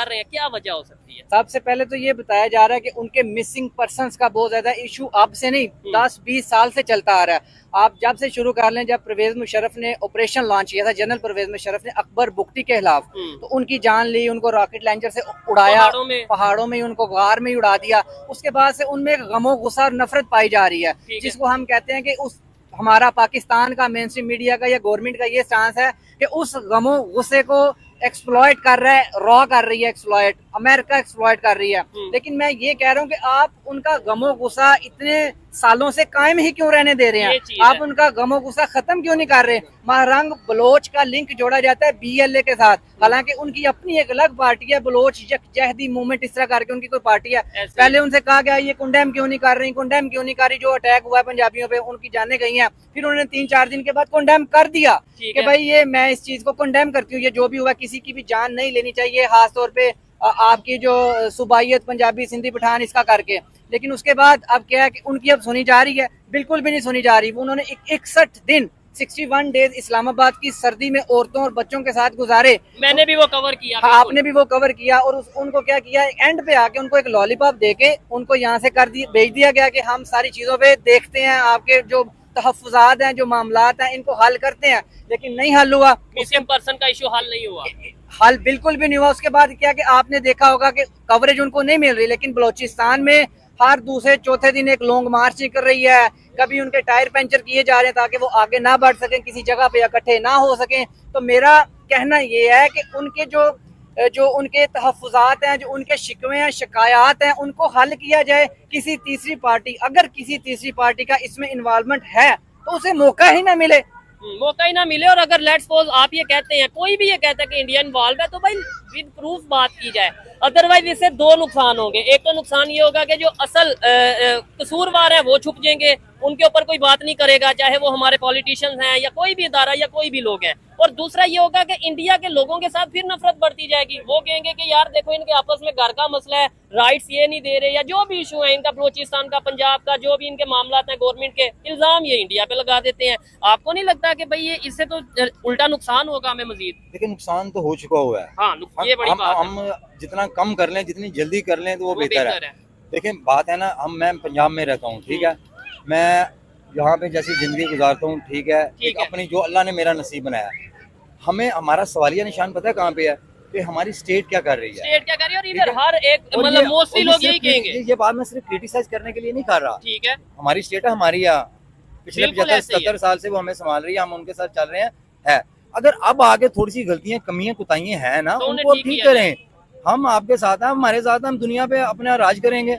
रहे हैं, क्या वजह हो सकती है?
सबसे पहले तो ये बताया जा रहा है कि उनके मिसिंग पर्संस का बहुत ज्यादा इशू अब से नहीं 10-20 साल से चलता आ रहा है। आप जब से शुरू कर लें, जब परवेज मुशर्रफ ने ऑपरेशन लॉन्च किया था, जनरल परवेज मुशर्रफ ने अकबर बुगटी के खिलाफ, तो उनकी जान ली, उनको रॉकेट लॉन्चर से उड़ाया, पहाड़ों में उनको गार में ही उड़ा दिया। उसके बाद से उनमें गमो गुस्सा और नफरत पाई जा रही है, जिसको हम कहते हैं कि उस हमारा पाकिस्तान का मेन स्ट्रीम मीडिया का या गवर्नमेंट का ये स्टांस है कि उस गमो गुस्से को एक्सप्लॉइट कर रहा है, रॉ कर रही है एक्सप्लॉइट, अमेरिका एक्सप्लॉइट कर रही है। लेकिन मैं ये कह रहा हूँ कि आप उनका गमो गुस्सा इतने सालों से कायम ही क्यों रहने दे रहे हैं? आप उनका गमो गुस्सा खत्म क्यों नहीं कर रहे? महरंग बलोच का लिंक जोड़ा जाता है BLA के साथ, हालांकि उनकी अपनी एक अलग पार्टी है, बलोच यकजहदी मूवमेंट, इस तरह करके उनकी कोई पार्टी है। पहले उनसे कहा गया ये कंडेम क्यों नहीं कर रही, जो अटैक हुआ है पंजाबियों पे, उनकी जाने गई हैं। फिर उन्होंने 3-4 दिन के बाद कंडेम कर दिया कि भाई ये मैं इस चीज को कंडेम करती हूँ, ये जो भी हुआ किसी की भी जान नहीं लेनी चाहिए, खासतौर पे आपकी जो सुबाइयत पंजाबी सिंधी पठान इसका करके। लेकिन उसके बाद अब क्या है कि उनकी अब सुनी जा रही है? बिल्कुल भी नहीं सुनी जा रही। उन्होंने 61 दिन 61 डेज इस्लामाबाद की सर्दी में औरतों और बच्चों के साथ गुजारे।
मैंने भी वो कवर किया।
हाँ, आपने भी वो कवर किया। और उनको क्या किया, एंड पे आके उनको एक लॉलीपॉप देके उनको यहाँ से भेज दिया गया कि हम सारी चीजों पे देखते हैं, आपके जो तहफ़्फ़ुज़ात हैं, जो मामलात हैं, इनको हल करते हैं। लेकिन नहीं हल हुआ,
मिसिंग पर्सन का इशू हल नहीं हुआ,
हल बिल्कुल भी नहीं हुआ। उसके बाद क्या कि आपने देखा होगा कि कवरेज उनको नहीं मिल रही, लेकिन बलोचिस्तान में हर दूसरे चौथे दिन एक लॉन्ग मार्च निकल रही है, कभी उनके टायर पंचर किए जा रहे हैं ताकि वो आगे ना बढ़ सकें, किसी जगह पे इकट्ठे ना हो सकें। तो मेरा कहना ये है कि उनके जो उनके तहफ़्फ़ुज़ात हैं, जो उनके शिकवे हैं, शिकायत हैं, उनको हल किया जाए। किसी तीसरी पार्टी, अगर किसी तीसरी पार्टी का इसमें इन्वॉल्वमेंट है तो उसे मौका ही ना मिले,
मौका ही ना मिले। और अगर लेट्स सपोज आप ये कहते हैं, कोई भी ये कहता है कि इंडिया इन्वॉल्व है, तो भाई विद प्रूफ बात की जाए। अदरवाइज इससे दो नुकसान होंगे। एक तो नुकसान ये होगा कि जो असल कसूरवार है वो छुप जाएंगे, उनके ऊपर कोई बात नहीं करेगा, चाहे वो हमारे पॉलिटिशियंस हैं या कोई भी इदारा या कोई भी लोग हैं। और दूसरा ये होगा कि इंडिया के लोगों के साथ फिर नफरत बढ़ती जाएगी। वो कहेंगे कि यार देखो इनके आपस में घर का मसला है, राइट्स ये नहीं दे रहे, या जो भी इशू है इनका, बलोचिस्तान का, पंजाब का, जो भी इनके मामला हैं गवर्नमेंट के, इल्जाम ये इंडिया पे लगा देते हैं। आपको नहीं लगता कि भाई ये इससे तो उल्टा नुकसान होगा हमें मजीद?
लेकिन नुकसान तो हो चुका हुआ है।
हाँ, ये बड़ी बात है।
हम जितना कम कर लें, जितनी जल्दी कर लें तो वो बेहतर है। देखिए बात है ना, मैं पंजाब में रहता हूँ, ठीक है, मैं यहाँ पे जैसी जिंदगी गुजारता हूँ, ठीक है, एक अपनी जो अल्लाह ने मेरा नसीब बनाया। हमें हमारा सवालिया निशान पता है कहाँ पे है कि हमारी स्टेट क्या कर रही है,
स्टेट क्या कर रही है। और इधर हर एक मतलब मोस्टली लोग यही कहेंगे।
ये बात मैं सिर्फ क्रिटिसाइज करने के लिए नहीं कर रहा,
ठीक है,
हमारी स्टेट है, हमारी यहाँ पिछले 75-70 साल से वो हमें संभाल रही है, हम उनके साथ चल रहे हैं। अगर अब आगे थोड़ी सी गलतियां, कमियां, कुताहियां हैं ना,
तो
उनको ठीक करें। हम आपके साथ हैं, हमारे साथ हैं, हम दुनिया पे अपना राज करेंगे,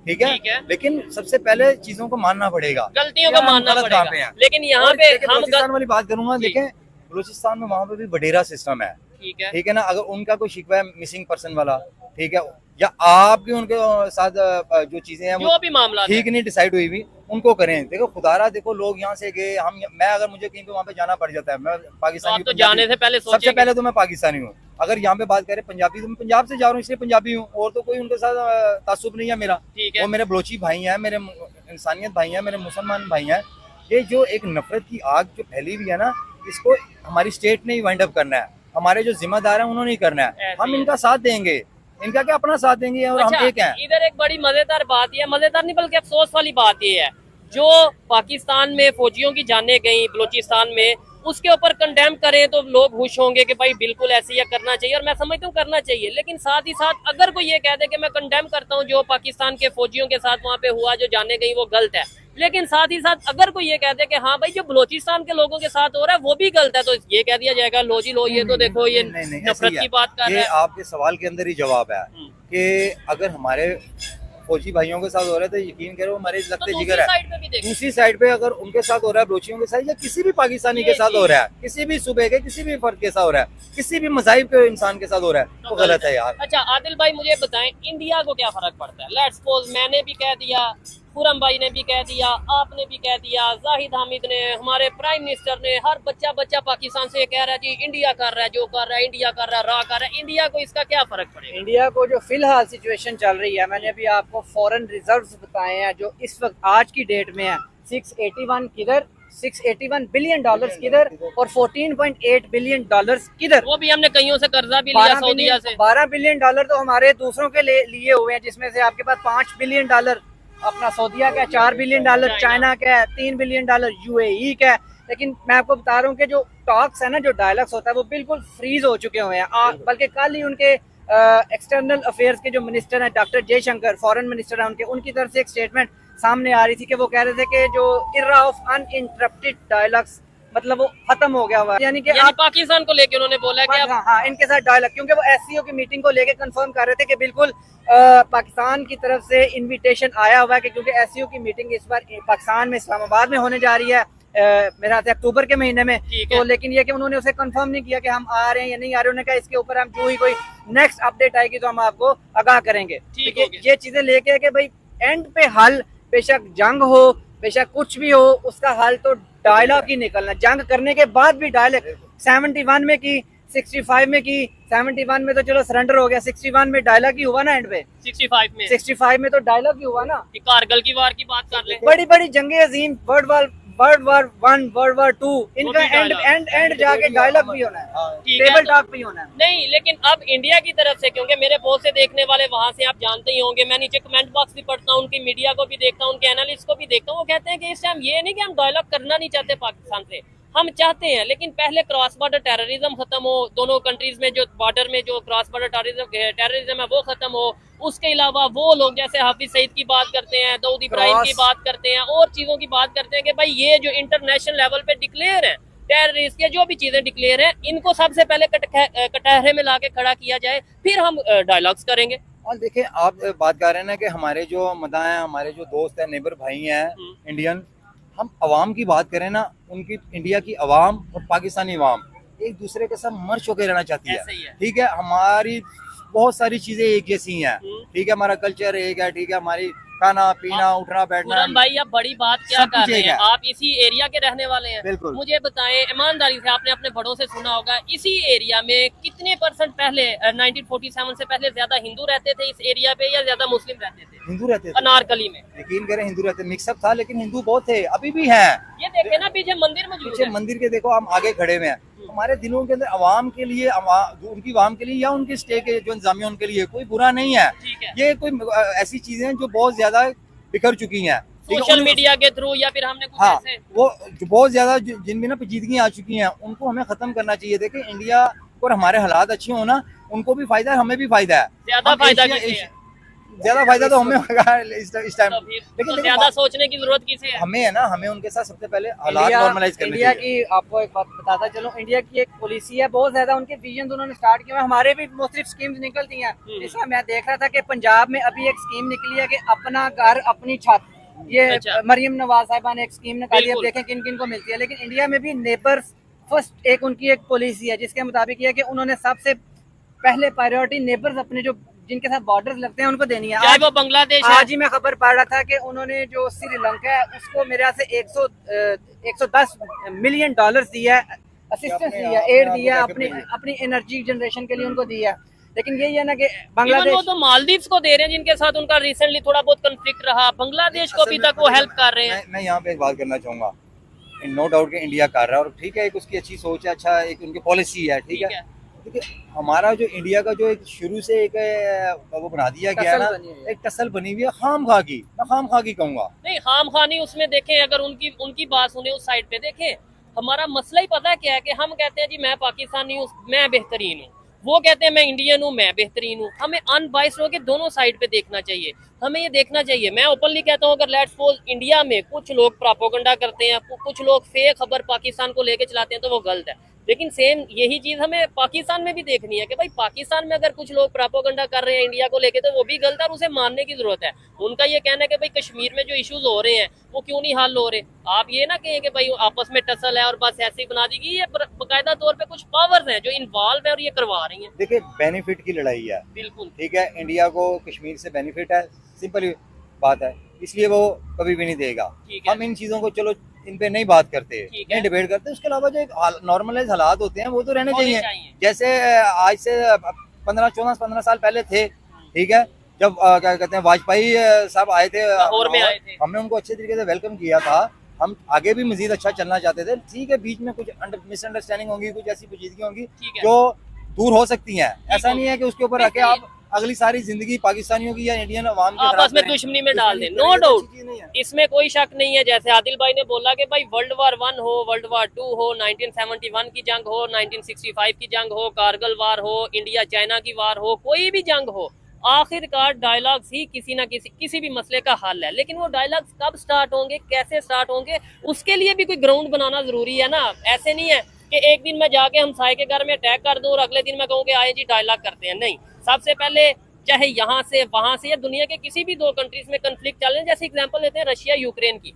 ठीक है। लेकिन सबसे पहले चीजों को मानना पड़ेगा,
गलतियों को मानना पड़ेगा। लेकिन यहाँ पे हम
बलूचिस्तान वाली बात करूंगा, देखें बलूचिस्तान में वहाँ पे भी वडेरा सिस्टम है, ठीक है ना। अगर उनका कोई शिकवा है मिसिंग पर्सन वाला, ठीक है, या आपके उनके साथ जो चीजें हैं वो
भी मामला
ठीक नहीं डिसाइड हुई भी, उनको करें। देखो खुदारा, देखो लोग यहाँ से गए, मैं अगर मुझे कहीं पे वहाँ पे जाना पड़ जाता है, मैं पाकिस्तानी,
तो जाने से पहले
सबसे पहले तो मैं पाकिस्तानी हूँ। अगर यहाँ पे बात करें पंजाबी, तो मैं पंजाब से जा रहा हूँ इसलिए पंजाबी हूँ, और तो कोई उनके साथ तासुब नहीं है मेरा। वो मेरे बलोची भाई हैं, मेरे इंसानियत भाई हैं, मेरे मुसलमान भाई हैं। ये जो एक नफरत की आग जो फैली हुई है ना, इसको हमारी स्टेट ने ही वाइंड अप करना है, हमारे जो जिम्मेदार हैं उन्होंने ही करना है। हम इनका साथ देंगे, इनका क्या अपना साथ देंगे, और हम एक हैं।
इधर एक बड़ी मजेदार बात ये, मजेदार नहीं बल्कि अफसोस वाली बात ये है, जो पाकिस्तान में फौजियों की जानें गई बलूचिस्तान में, उसके ऊपर कंडेम करें तो लोग खुश होंगे कि भाई बिल्कुल ऐसे ही करना चाहिए, और मैं समझता हूँ करना चाहिए। लेकिन साथ ही साथ अगर कोई ये कह दे कि मैं कंडेम करता हूँ जो पाकिस्तान के फौजियों के साथ वहाँ पे हुआ, जो जाने गई, वो गलत है, लेकिन साथ ही साथ अगर कोई ये कह दे कि हाँ भाई जो बलूचिस्तान के लोगों के साथ हो रहा है वो भी गलत है, तो ये कह दिया जाएगा लो जी लो, ये तो देखो ये नफरत की बात कर रहा है।
आपके सवाल के अंदर ही जवाब है कि अगर हमारे फौजी भाइयों के साथ हो रहा है तो यकीन करो हमारे लगते जिगर है। दूसरी साइड पे अगर उनके साथ हो रहा है, बलोचियों के साथ, या किसी भी पाकिस्तानी के साथ हो रहा है, किसी भी सूबे के किसी भी फर्द के साथ हो रहा है, किसी भी मज़ाहिब के इंसान के साथ हो रहा है, तो गलत है यार।
अच्छा आदिल भाई मुझे बताएं, इंडिया को क्या फर्क पड़ता है? लेट्स सपोज मैंने भी कह दिया, खुरम भाई ने भी कह दिया, आपने भी कह दिया, जाहिद हामिद ने, हमारे प्राइम मिनिस्टर ने, हर बच्चा पाकिस्तान से कह रहा है जी इंडिया कर रहा है, जो कर रहा है इंडिया कर रहा है, रा कर रहा है। इंडिया को इसका क्या फर्क पड़ेगा?
इंडिया को जो फिलहाल सिचुएशन चल रही है, मैंने अभी आपको फॉरेन रिजर्व्स बताए हैं जो इस वक्त आज की डेट में है, 681 किधर, 681 बिलियन डॉलर्स किधर, और 14.8 बिलियन डॉलर्स किधर।
वो भी हमने कईयों से कर्जा भी लिया, सऊदीया से।
12 बिलियन डॉलर तो हमारे दूसरों के लिए हुए हैं, जिसमें से आपके पास 5 बिलियन डॉलर अपना सऊदीया का, 4 बिलियन डॉलर चाइना का है, 3 बिलियन डॉलर यूएई का है। लेकिन मैं आपको बता रहा हूँ कि जो टॉक्स है ना, जो डायलॉग्स होता है, वो बिल्कुल फ्रीज हो चुके हुए हैं। बल्कि कल ही उनके एक्सटर्नल अफेयर्स के जो मिनिस्टर हैं, डॉक्टर जयशंकर, फॉरेन मिनिस्टर हैं उनके, उनकी तरफ से एक स्टेटमेंट सामने आ रही थी कि वो कह रहे थे कि जो इरा ऑफ अनइंटरप्टेड डायलॉग्स, मतलब वो खत्म हो गया हुआ है, यानी कि
पाकिस्तान को लेकर उन्होंने बोला कि
हाँ इनके साथ डायलॉग, क्योंकि वो एससीओ की मीटिंग को लेकर कंफर्म कर रहे थे कि बिल्कुल पाकिस्तान की तरफ से इनविटेशन आया हुआ है, कि क्योंकि एससीओ की मीटिंग इस बार पाकिस्तान में इस्लामाबाद में होने जा रही है मेरे ख्याल से अक्टूबर के महीने में। तो लेकिन ये कि उन्होंने उसे कंफर्म नहीं किया कि हम आ रहे हैं या नहीं आ रहे। उन्होंने कहा इसके ऊपर हम जो ही कोई नेक्स्ट अपडेट आएगी तो हम आपको आगाह करेंगे। ये चीजें लेके कि भाई एंड पे हल, बेशक जंग हो, बेशक कुछ भी हो, उसका हल तो डायलॉग ही निकलना। जंग करने के बाद भी डायलॉग 71 में की, 65 में की, 71 में तो चलो सरेंडर हो गया, 61 में डायलॉग ही हुआ ना एंड पे, 65 में तो डायलॉग ही हुआ ना।
कारगिल की वार की बात कर ले,
बड़ी बड़ी जंगे अजीम, वर्ल्ड वार 1, वर्ल्ड वार 2, इनका एंड जाके डायलॉग भी होना है, टेबल टॉक भी होना है।
नहीं लेकिन अब इंडिया की तरफ से, क्योंकि मेरे बहुत से देखने वाले वहां से आप जानते ही होंगे, मैं नीचे कमेंट बॉक्स भी पढ़ता हूँ, उनकी मीडिया को भी देखता हूँ, उनके एनालिस्ट को भी देखता हूँ, वो कहते हैं कि इस टाइम ये नहीं कि हम डायलॉग करना नहीं चाहते पाकिस्तान से, हम चाहते हैं, लेकिन पहले क्रॉस बॉर्डर टेररिज्म खत्म हो, दोनों कंट्रीज में जो बॉर्डर में जो क्रॉस बॉर्डर टेररिज्म है वो खत्म हो। उसके अलावा वो लोग जैसे हाफिज सईद की बात करते हैं, दाऊद इब्राहिम की बात करते हैं, और चीजों की बात करते हैं कि भाई ये जो इंटरनेशनल लेवल पे डिक्लेयर है टेररिस्ट के, जो भी चीजें डिक्लेयर है, इनको सबसे पहले कटहरे में लाके खड़ा किया जाए, फिर हम डायलॉग्स करेंगे।
और देखिए, आप बात कर रहे हैं ना कि हमारे जो मदा हैं, हमारे जो दोस्त हैं, नेबर भाई हैं इंडियन, हम अवाम की बात करें ना, उनकी इंडिया की अवाम और पाकिस्तानी अवाम एक दूसरे के साथ मर्ज होकर रहना चाहती है। ठीक है, हमारी बहुत सारी चीजें एक जैसी हैं, ठीक है, हमारा कल्चर एक है, ठीक है, हमारी खाना पीना उठना बैठना।
भाई आप बड़ी बात क्या कर रहे हैं, आप इसी एरिया के रहने वाले हैं।
बिल्कुल।
मुझे बताएं ईमानदारी से, आपने अपने बड़ों से सुना होगा, इसी एरिया में कितने परसेंट पहले 1947 से पहले ज्यादा हिंदू रहते थे इस एरिया पे, या ज्यादा मुस्लिम रहते थे?
हिंदू रहते थे
अनारकली में,
यकीन करें हिंदू रहते, मिक्सअप था, लेकिन हिंदू बहुत थे, अभी भी हैं।
ये देखे ना पीछे मंदिर मौजूद
पीछे
है।
मंदिर के देखो, हम आगे खड़े हुए हैं। हमारे दिलों के अंदर अवाम के लिए, उनकी अवाम के लिए या उनके स्टेट के जो इंतजामिया उनके लिए कोई बुरा नहीं है। ये कोई ऐसी चीजें हैं जो बहुत ज्यादा बिखर चुकी हैं
सोशल मीडिया के थ्रू, या फिर हमने कुछ
हाँ,
ऐसे
वो बहुत ज्यादा जिनमें ना पेचीदगी आ चुकी हैं, उनको हमें खत्म करना चाहिए। देखिए, इंडिया और हमारे हालात अच्छे हो ना, उनको भी फायदा है, हमें भी फायदा है।
ज्यादा फायदा किसे है?
ज्यादा फायदा तो हमें होगा इस टाइम,
लेकिन ज्यादा सोचने की जरूरत किसे है?
हमें है ना, हमें उनके साथ सबसे पहले हालात नॉर्मलाइज करने
इंडिया की आपको एक बात बताता चलो, इंडिया की एक पॉलिसी है, बहुत ज्यादा उनके विजन उन्होंने स्टार्ट किया है, हमारे भी मुख्तलिफ स्कीम्स निकलती हैं। इसमें मैं देख रहा था कि पंजाब में अभी एक स्कीम निकली है कि अपना घर अपनी छत, ये मरियम नवाज साहिबा ने एक स्कीम निकाली है, देखें किन किन को मिलती है। लेकिन इंडिया में भी नेबर्स फर्स्ट एक उनकी एक पॉलिसी है, जिसके मुताबिक ये है कि उन्होंने सबसे पहले प्रायोरिटी नेबर्स अपने जो जिनके साथ बॉर्डर्स लगते हैं उनको देनी है।
चाहे वो बांग्लादेश है।
आज ही मैं खबर पढ़ रहा था कि उन्होंने जो श्रीलंका है उसको मेरे यहाँ से 110 मिलियन डॉलर्स दिया है, असिस्टेंस दिया, एड दिया, अपनी एनर्जी जनरेशन के लिए उनको दिया। लेकिन यही है ना कि बांग्लादेश,
वो तो मालदीव्स को दे रहे हैं जिनके साथ उनका रिसेंटली थोड़ा बहुत कंफ्लिक्ट रहा, बांग्लादेश को अभी तक वो हेल्प कर रहे हैं।
मैं यहाँ पे एक बात करना चाहूंगा, नो डाउट कि इंडिया कर रहा है, और ठीक है, एक उसकी अच्छी सोच है, अच्छा एक उनकी पॉलिसी है, ठीक है। देखिए, हमारा जो इंडिया का जो एक शुरू से एक वो बना दिया गया ना, एक टसल बनी हुई है खाम खा की, मैं खाम खा की कहूँगा।
नहीं, खाम खानी उसमें देखें, अगर उनकी बात सुने उस साइड पे देखें, हमारा मसला ही पता क्या है कि हम कहते हैं जी मैं पाकिस्तानी हूँ, मैं बेहतरीन हूँ, वो कहते हैं मैं इंडियन हूँ, मैं बेहतरीन हूँ। हमें अनबाइस्ड होकर दोनों साइड पे देखना चाहिए, हमें ये देखना चाहिए। मैं ओपनली कहता हूँ, अगर लेट्स सपोज इंडिया में कुछ लोग प्रोपेगेंडा करते हैं, कुछ लोग फेक खबर पाकिस्तान को लेके चलाते हैं, तो वो गलत है। लेकिन सेम यही चीज हमें पाकिस्तान में भी देखनी है कि भाई पाकिस्तान में अगर कुछ लोग प्रोपेगेंडा कर रहे हैं इंडिया को लेके, तो वो भी गलत है और उसे मानने की जरूरत है। उनका ये कहना है कि भाई कश्मीर में जो इश्यूज हो रहे हैं वो क्यों नहीं हल हो रहे। आप ये ना कहें कि भाई आपस में टसल है और बस ऐसे ही बना दी गई, ये बाकायदा तौर पे कुछ पावर्स हैं जो इन्वॉल्व है और ये करवा रही हैं।
देखिए, बेनिफिट की लड़ाई है,
बिल्कुल
ठीक है, इंडिया को कश्मीर से बेनिफिट है, सिंपल बात है, इसलिए वो कभी भी नहीं देगा। हम इन चीजों को चलो इन पे नहीं बात करते, नहीं डिबेट करते। उसके अलावा जो नॉर्मलाइज हालात होते हैं वो तो रहने चाहिए, जैसे आज से 15 साल पहले थे, ठीक है, जब क्या कहते हैं वाजपेयी साहब आए थे, हमने उनको अच्छे तरीके से वेलकम किया था। हम आगे भी मजीद अच्छा चलना चाहते थे, ठीक है, बीच में कुछ मिसअंडरस्टैंडिंग होंगी, कुछ ऐसी पेचीदगी होंगी जो दूर हो सकती हैं। ऐसा नहीं है कि उसके ऊपर आके आप अगली सारी जिंदगी पाकिस्तानियों की या इंडियन अवाम की
आपस में दुश्मनी में डाल दें। नो डाउट, इसमें कोई शक नहीं है। जैसे आदिल भाई ने बोला कि भाई वर्ल्ड वार 1 हो, वर्ल्ड वार 2 हो, 1971 की जंग हो, 1965 की जंग हो, कारगिल वार हो, इंडिया चाइना की वार हो, कोई भी जंग हो, आखिरकार डायलॉग्स ही किसी ना किसी भी मसले का हल है। लेकिन वो डायलॉग्स कब स्टार्ट होंगे, कैसे स्टार्ट होंगे, उसके लिए भी कोई ग्राउंड बनाना जरूरी है ना। ऐसे नहीं है कि एक दिन मैं जाके हमसाये के घर में अटैक कर दूं और अगले दिन मैं कहूँ कि आए जी डायलॉग करते हैं। नहीं, सबसे पहले चाहे यहाँ से वहां से या दुनिया के किसी भी 2 कंट्रीज में कंफ्लिक्ट चल रहे हैं, जैसे एग्जांपल लेते हैं रशिया यूक्रेन की।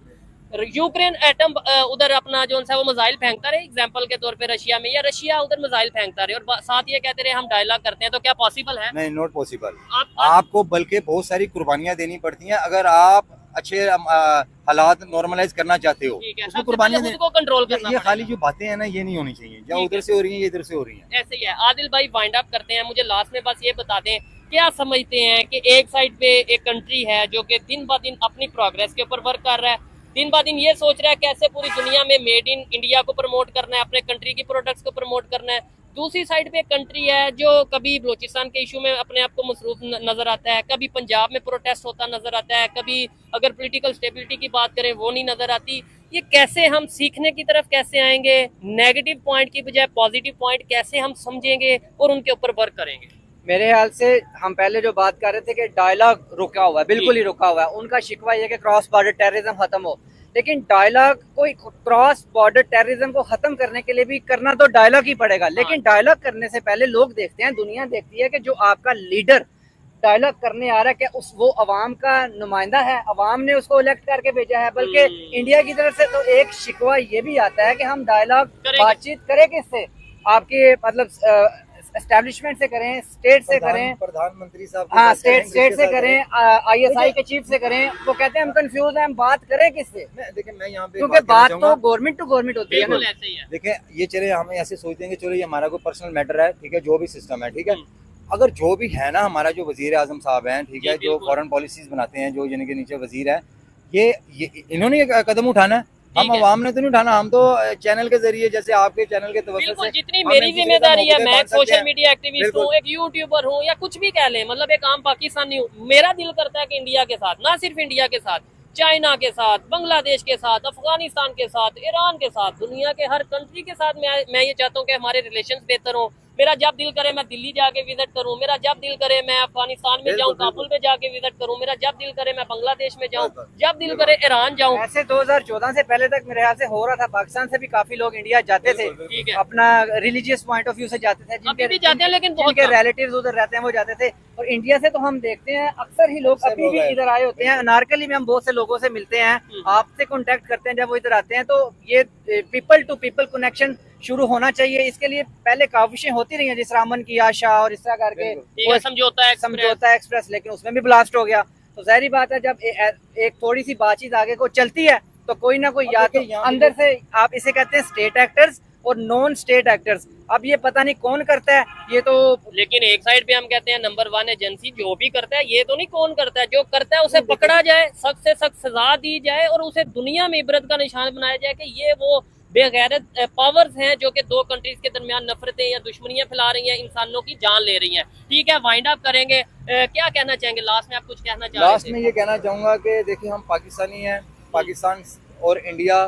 यूक्रेन एटम उधर अपना जो है वो मिसाइल फेंकता रहे एग्जांपल के तौर पे रशिया में, या रशिया उधर मिसाइल फेंकता रहे और साथ ये कहते रहे हम डायलॉग करते हैं, तो क्या पॉसिबल है?
नहीं, नॉट पॉसिबल। आपको बल्कि बहुत सारी कुर्बानियां देनी पड़ती हैं अगर आप अच्छे हालात नॉर्मलाइज करना चाहते हो। उसको कुर्बानियां
कंट्रोल करना।
ये खाली जो बातें हैं ना, ये नहीं होनी चाहिए, या उधर से हो रही है ये इधर से हो रही है।
ऐसे ही है। आदिल भाई वाइंड अप करते हैं, मुझे लास्ट में बस ये बता दें, क्या समझते हैं कि एक साइड पे एक कंट्री है जो कि दिन ब दिन अपनी प्रोग्रेस के ऊपर वर्क कर रहा है, दिन ब दिन ये सोच रहा है कैसे पूरी दुनिया में मेड इन इंडिया को प्रमोट करना है, अपने कंट्री की प्रोडक्ट्स को प्रमोट करना है। दूसरी साइड पे एक कंट्री है जो कभी बलोचिस्तान के इशू में अपने आप को मसरूफ नजर आता है, कभी पंजाब में प्रोटेस्ट होता नजर आता है, कभी अगर पॉलिटिकल स्टेबिलिटी की बात करें वो नहीं नजर आती। ये कैसे हम सीखने की तरफ कैसे आएंगे, नेगेटिव पॉइंट की बजाय पॉजिटिव पॉइंट कैसे हम समझेंगे और उनके ऊपर वर्क करेंगे?
मेरे ख्याल से हम पहले जो बात कर रहे थे कि डायलॉग रुका हुआ है, बिल्कुल ही रुका हुआ है। उनका शिकवा ये कि क्रॉस बॉर्डर टेररिज्म खत्म हो, लेकिन डायलॉग कोई क्रॉस बॉर्डर टेररिज्म को खत्म करने के लिए भी करना तो डायलॉग ही पड़ेगा, लेकिन डायलॉग करने से पहले लोग देखते हैं, दुनिया देखती है कि जो आपका लीडर डायलॉग करने आ रहा है कि उस वो अवाम का नुमाइंदा है, अवाम ने उसको इलेक्ट करके भेजा है। बल्कि इंडिया की तरफ से तो एक शिकवा ये भी आता है कि हम डायलॉग बातचीत करें किससे, आपके मतलब एस्टेब्लिशमेंट से करें, स्टेट से करें,
प्रधानमंत्री साहब,
हाँ स्टेट से करें, ISI के चीफ से करें। वो कहते हैं हम कंफ्यूज हैं, हम बात करें किससे?
देखिए मैं यहाँ पे
क्योंकि बात तो गवर्नमेंट टू गवर्नमेंट होती है ना।
ऐसे ही है।
देखिए ये चले हम ऐसे सोचते हैं कि चलो ये हमारा कोई पर्सनल मैटर है, ठीक है, जो भी सिस्टम है, ठीक है, अगर जो भी है ना, हमारा जो वजीर आजम साहब हैं, ठीक है, जो फॉरेन पॉलिसीज बनाते हैं, जो जिनके नीचे वजीर है, ये इन्होंने ये कदम उठाना है, हम अवाम ने तो नहीं उठाना। हम तो चैनल के जरिए, जैसे आपके चैनल के तवज्जो
बिल्कुल,
से
जितनी मेरी जिम्मेदारी है, मैं सोशल मीडिया एक्टिविस्ट
बिल्कुल।
हूँ, एक यूट्यूबर हूँ, या कुछ भी कह लें, मतलब एक आम पाकिस्तानी हूँ, मेरा दिल करता है कि इंडिया के साथ, ना सिर्फ इंडिया के साथ, चाइना के साथ, बांग्लादेश के साथ, अफगानिस्तान के साथ, ईरान के साथ, दुनिया के हर कंट्री के साथ मैं ये चाहता हूँ कि हमारे रिलेशंस बेहतर हों। मेरा जब दिल करे मैं दिल्ली जाके विजिट करूं, मेरा जब दिल करे मैं अफगानिस्तान में जाऊं, काबुल में जाके विजिट करूं, मेरा जब दिल करे मैं बांग्लादेश में जाऊं, जब दिल करे ईरान जाऊं।
ऐसे 2014 से पहले तक मेरे ख्याल से हो रहा था, पाकिस्तान से भी काफी लोग इंडिया जाते थे,
ठीक है,
अपना रिलीजियस पॉइंट ऑफ व्यू से जाते थे,
अभी भी जाते हैं, लेकिन बहुत
जिनके
कम।
रिलेटिव्स उधर रहते हैं वो जाते थे। और इंडिया से तो हम देखते हैं अक्सर ही लोग अभी भी इधर आए होते हैं। अनारकली में हम बहुत से लोगों से मिलते हैं, आपसे कांटेक्ट करते हैं जब वो इधर आते हैं, तो ये पीपल टू पीपल कनेक्शन शुरू होना चाहिए। इसके लिए पहले काविशें होती रही हैं, जिस रामन की आशा और इस तरह करके
वो समझौता
एक्सप्रेस, लेकिन उसमें भी ब्लास्ट हो गया। तो जाहिर बात है जब एक थोड़ी सी बातचीत आगे को चलती है तो कोई ना कोई या तो अंदर से, आप इसे कहते हैं स्टेट एक्टर्स और नॉन स्टेट एक्टर्स, अब ये पता नहीं कौन करता है ये तो।
लेकिन एक साइड पे हम कहते हैं नंबर 1 एजेंसी जो भी करता है, ये तो नहीं कौन करता है, जो करता है उसे पकड़ा जाए, सख्त से सख्त सजा दी जाए और उसे दुनिया में इबरत का निशान बनाया जाए कि ये वो बेगैरत पावर्स हैं जो कि दो कंट्रीज के दरमियान नफरतें या दुश्मनियां फैला रही हैं, इंसानों की जान ले रही हैं। ठीक है, वाइंड अप करेंगे, क्या कहना चाहेंगे लास्ट में? आप कुछ कहना चाहेंगे?
लास्ट में ये कहना चाहूँगा कि देखिए हम पाकिस्तानी हैं, पाकिस्तान और इंडिया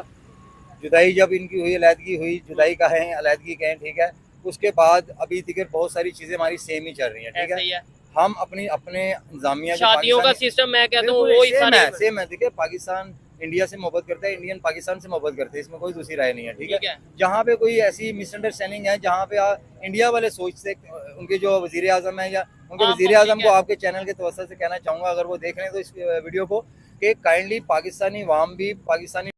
जुदाई जब इनकी हुई, अलहदगी हुई, जुदाई का है, अलहदगी कहें, ठीक है, उसके बाद अभी तक बहुत सारी चीज़ें हमारी सेम ही चल रही हैं, ठीक है। हम अपने इंतजामिया,
शादियों का सिस्टम मैं कहता हूँ वो
सेम है, देखिए पाकिस्तान इंडिया से मोहब्बत करता है, इंडियन पाकिस्तान से मोहब्बत करते हैं, इसमें कोई दूसरी राय नहीं है, ठीक है। जहाँ पे कोई ऐसी मिसअंडरस्टैंडिंग है, जहाँ पे इंडिया वाले सोचते, उनके जो वजीर आजम है या उनके वजीर आजम को आपके चैनल के तवज्जो से कहना चाहूँगा, अगर वो देख रहे हैं तो इस वीडियो को, कि काइंडली पाकिस्तानी वाम भी, पाकिस्तानी